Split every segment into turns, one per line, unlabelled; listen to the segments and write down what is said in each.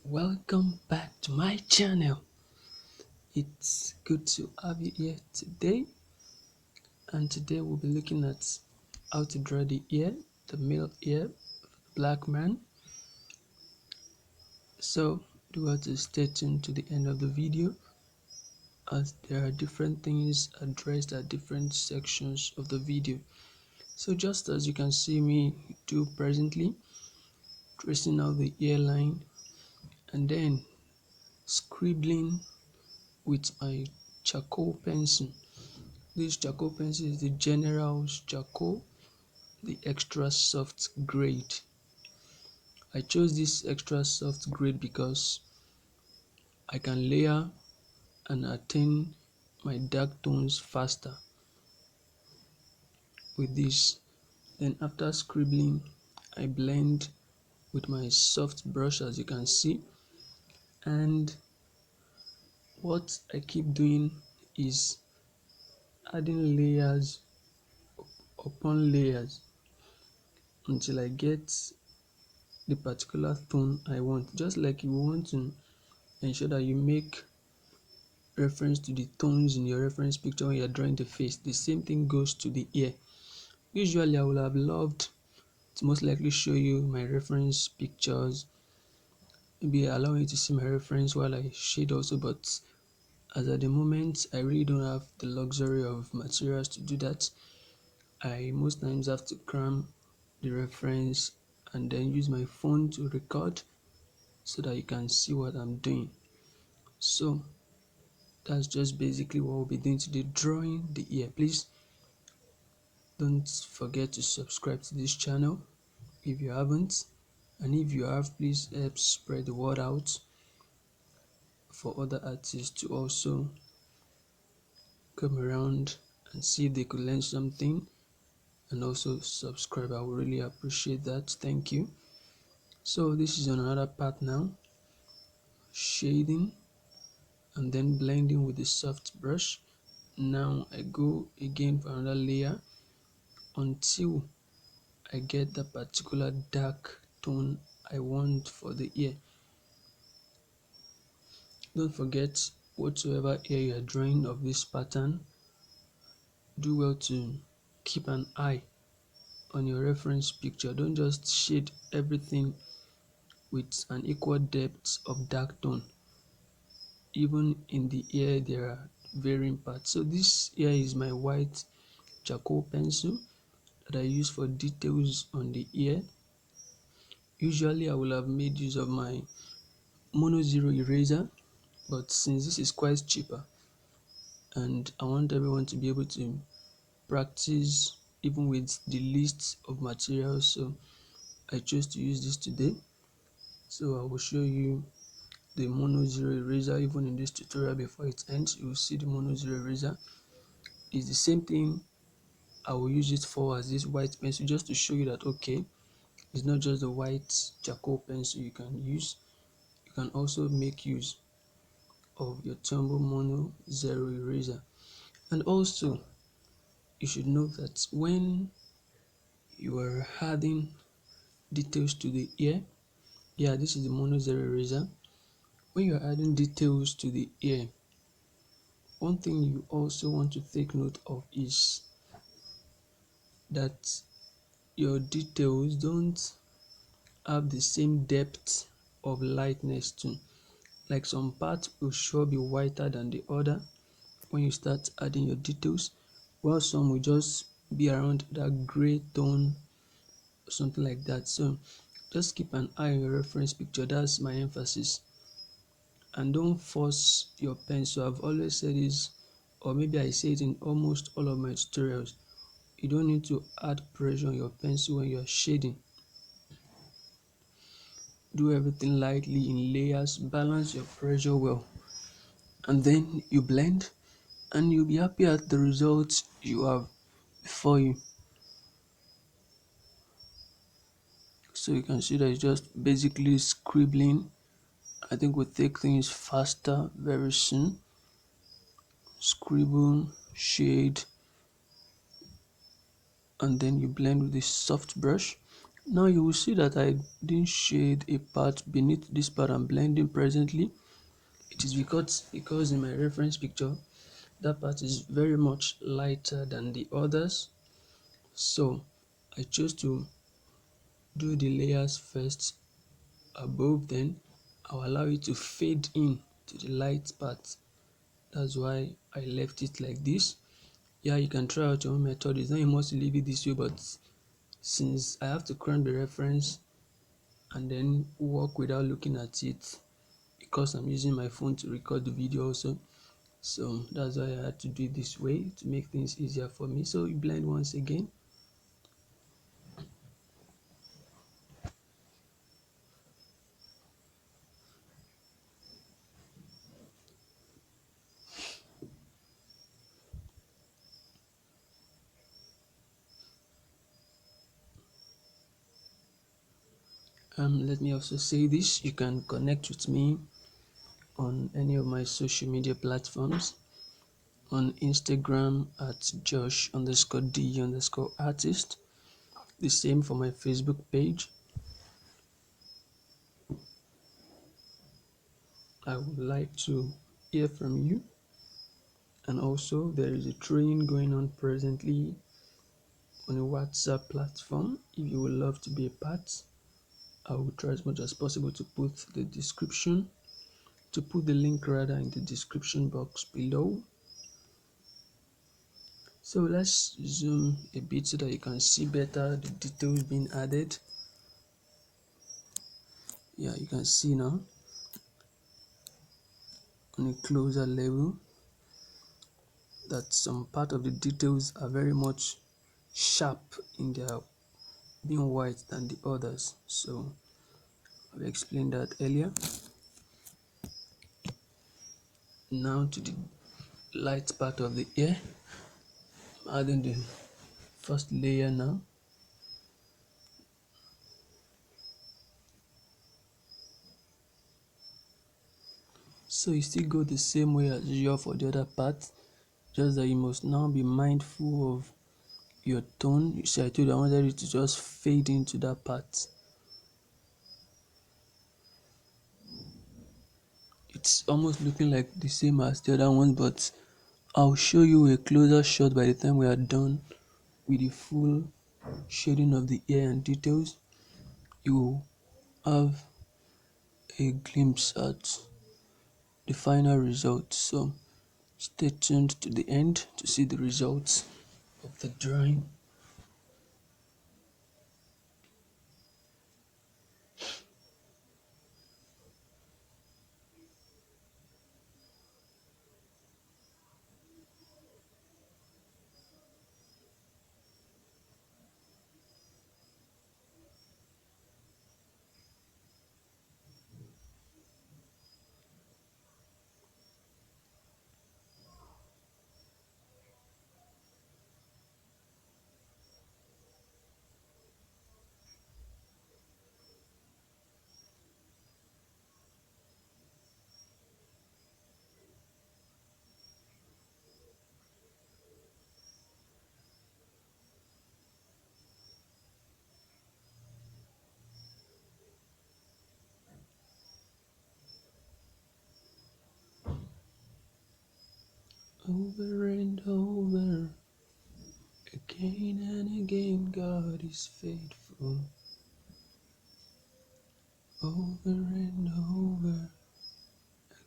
Welcome back to my channel. It's good to have you here today, and today we'll be looking at how to draw the ear, the male ear of the black man. So do have to stay tuned to the end of the video, as there are different things addressed at different sections of the video. So just as you can see me do presently, tracing out the earline and then scribbling with my charcoal pencil. This charcoal pencil is the General's charcoal, the Extrasoft grade. I chose this Extrasoft grade because I can layer and attain my dark tones faster with this. Then after scribbling, I blend with my soft brush, as you can see, and what I keep doing is adding layers upon layers until I get the particular tone I want. Just like you want to ensure that you make reference to the tones in your reference picture when you're drawing the face, the same thing goes to the ear. Usually I would have loved to most likely show you my reference pictures, maybe allow you to see my reference while I shade also, but as at the moment I really don't have the luxury of materials to do that. I most times have to cram the reference and then use my phone to record so that you can see what I'm doing. So that's just basically what we'll be doing today, drawing the ear. Please don't forget to subscribe to this channel if you haven't, and if you have, please help spread the word out for other artists to also come around and see if they could learn something, and also subscribe. I would really appreciate that. Thank you. So this is on another part now, shading and then blending with the soft brush. Now I go again for another layer until I get the particular dark tone I want for the ear. Don't forget, whatsoever ear you are drawing of this pattern, do well to keep an eye on your reference picture. Don't just shade everything with an equal depth of dark tone. Even in the ear there are varying parts. So this here is my white charcoal pencil that I use for details on the ear. Usually I will have made use of my mono zero eraser, but since this is quite cheaper and I want everyone to be able to practice even with the least of materials, so I chose to use this today. So I will show you the mono zero eraser. Even in this tutorial, before it ends, you will see the mono zero eraser. It's the same thing I will use it for as this white pencil, just to show you that okay, it's not just the white charcoal pencil you can use. You can also make use of your Tombow mono zero eraser. And also you should know that when you are adding details to the ear, yeah, this is the mono zero eraser. When you are adding details to the ear, one thing you also want to take note of is that your details don't have the same depth of lightness too. Like some parts will sure be whiter than the other when you start adding your details, while some will just be around that gray tone or something like that. So just keep an eye on your reference picture. That's my emphasis. And don't force your pencil. I've always said this, or maybe I say it in almost all of my tutorials. You don't need to add pressure on your pencil when you're shading. Do everything lightly in layers, balance your pressure well, and then you blend and you'll be happy at the results you have before you. So you can see that it's just basically scribbling. I think we'll take things faster very soon. Scribble, shade, and then you blend with this soft brush. Now you will see that I didn't shade a part beneath this part I'm blending presently. It is because in my reference picture that part is very much lighter than the others. So I chose to do the layers first above, then I'll allow it to fade in to the light part. That's why I left it like this. Yeah, you can try out your own method. It's not you must leave it this way, but since I have to crown the reference and then work without looking at it, because I'm using my phone to record the video also, so that's why I had to do it this way to make things easier for me. So you blend once again. Let me also say this, you can connect with me on any of my social media platforms. On Instagram at Josh_D_artist. The same for my Facebook page. I would like to hear from you. And also, there is a training going on presently on a WhatsApp platform. If you would love to be a part, I will try as much as possible to put the link rather in the description box below. So let's zoom a bit so that you can see better the details being added. Yeah, you can see now on a closer level that some part of the details are very much sharp in their being white than the others. So I've explained that earlier. Now to the light part of the ear, adding the first layer now. So you still go the same way as usual for the other part, just that you must now be mindful of your tone. You see, I told you I wanted it to just fade into that part. It's almost looking like the same as the other one, but I'll show you a closer shot by the time we are done with the full shading of the ear and details. You will have a glimpse at the final result. So stay tuned to the end to see the results of the drawing. Over and over, again and again, God is faithful. Over and over,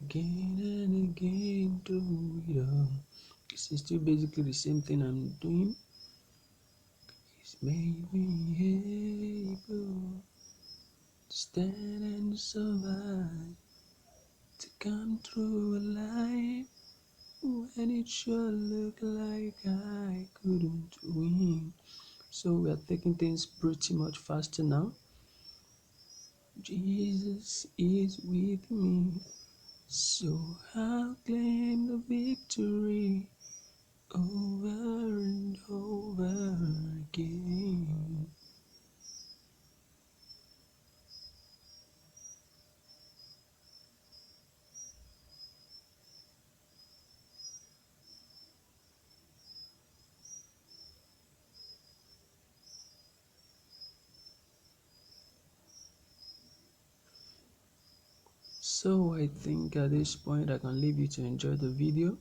again and again, do it all. This is still basically the same thing I'm doing. It's made me able to stand and survive, to come through alive when it sure looked like I couldn't win. So we are taking things pretty much faster now. Jesus is with me, so I'll claim the victory over and over again. So I think at this point I can leave you to enjoy the video.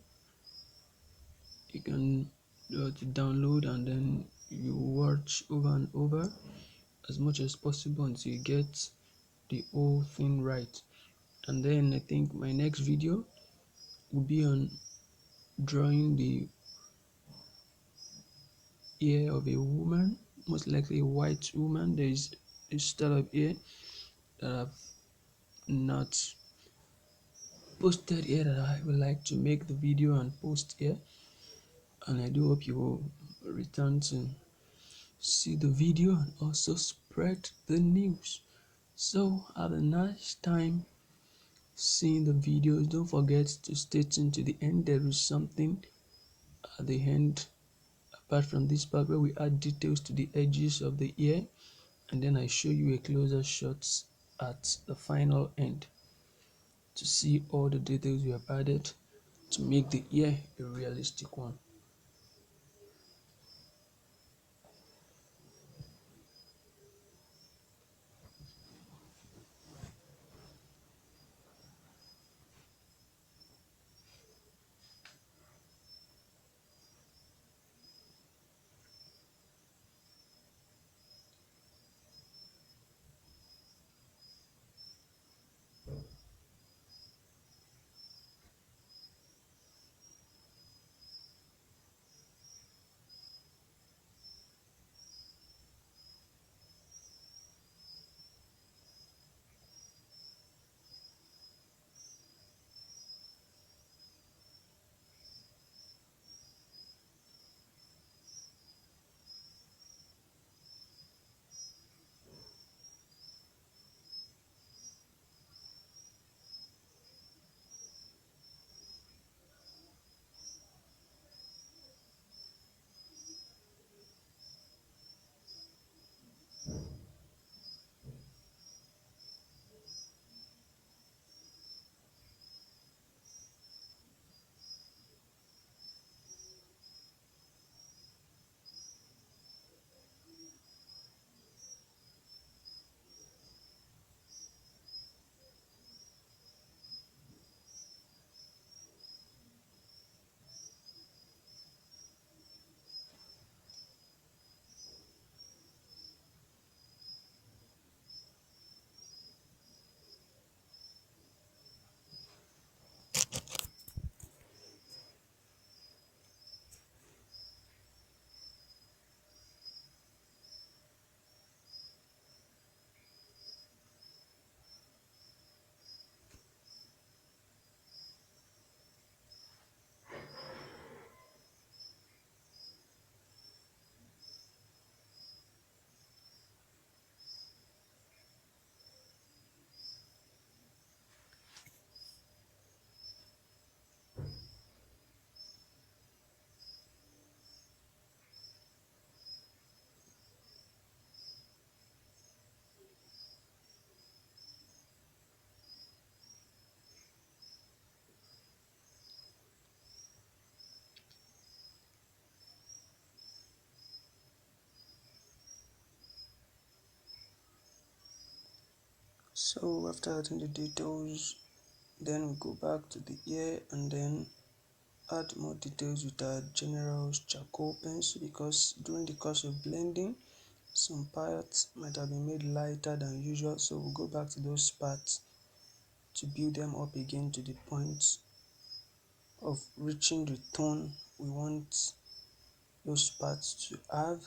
You can to download and then you watch over and over as much as possible until you get the whole thing right. And then I think my next video will be on drawing the ear of a woman, most likely a white woman. There is a style of ear that I've not posted here that I would like to make the video and post here, and I do hope you will return to see the video and also spread the news. So have a nice time seeing the videos. Don't forget to stay tuned to the end. There is something at the end apart from this part where we add details to the edges of the ear, and then I show you a closer shot at the final end to see all the details we have added to make the ear a realistic one. So after adding the details, then we go back to the ear and then add more details with our general charcoal pencil, because during the course of blending some parts might have been made lighter than usual, so we'll go back to those parts to build them up again to the point of reaching the tone we want those parts to have.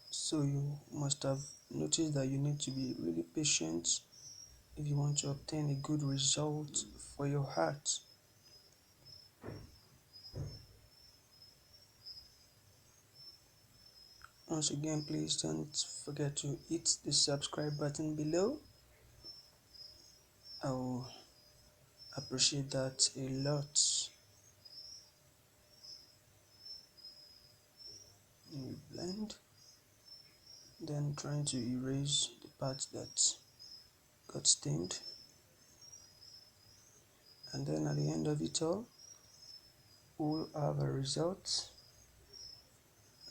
So you must have noticed that you need to be really patient if you want to obtain a good result for your art. Once again, please don't forget to hit the subscribe button below. I will appreciate that a lot. We blend, then trying to erase the part that got stained, and then at the end of it all we'll have a result.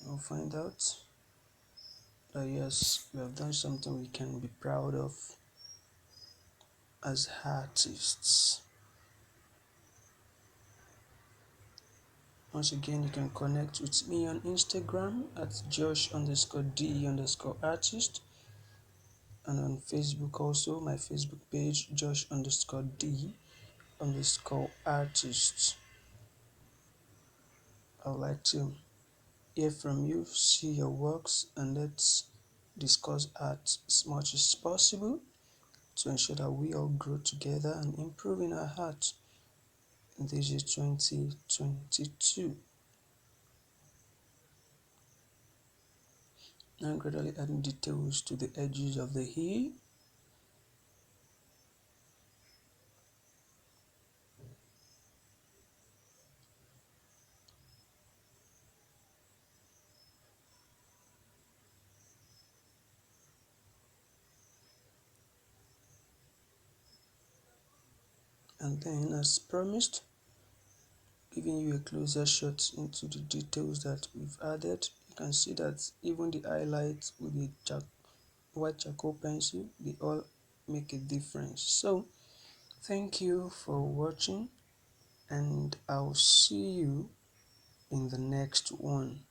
We'll find out that yes, we have done something we can be proud of as artists. Once again, you can connect with me on Instagram at Josh_D_artist, and on Facebook also, my Facebook page Josh_D_artist. I would like to hear from you, see your works, and let's discuss art as much as possible to ensure that we all grow together and improve in our art in this year 2022. Now gradually adding details to the edges of the heel, and then as promised, giving you a closer shot into the details that we've added. You can see that even the highlights with the white charcoal pencil, they all make a difference. So thank you for watching, and I'll see you in the next one.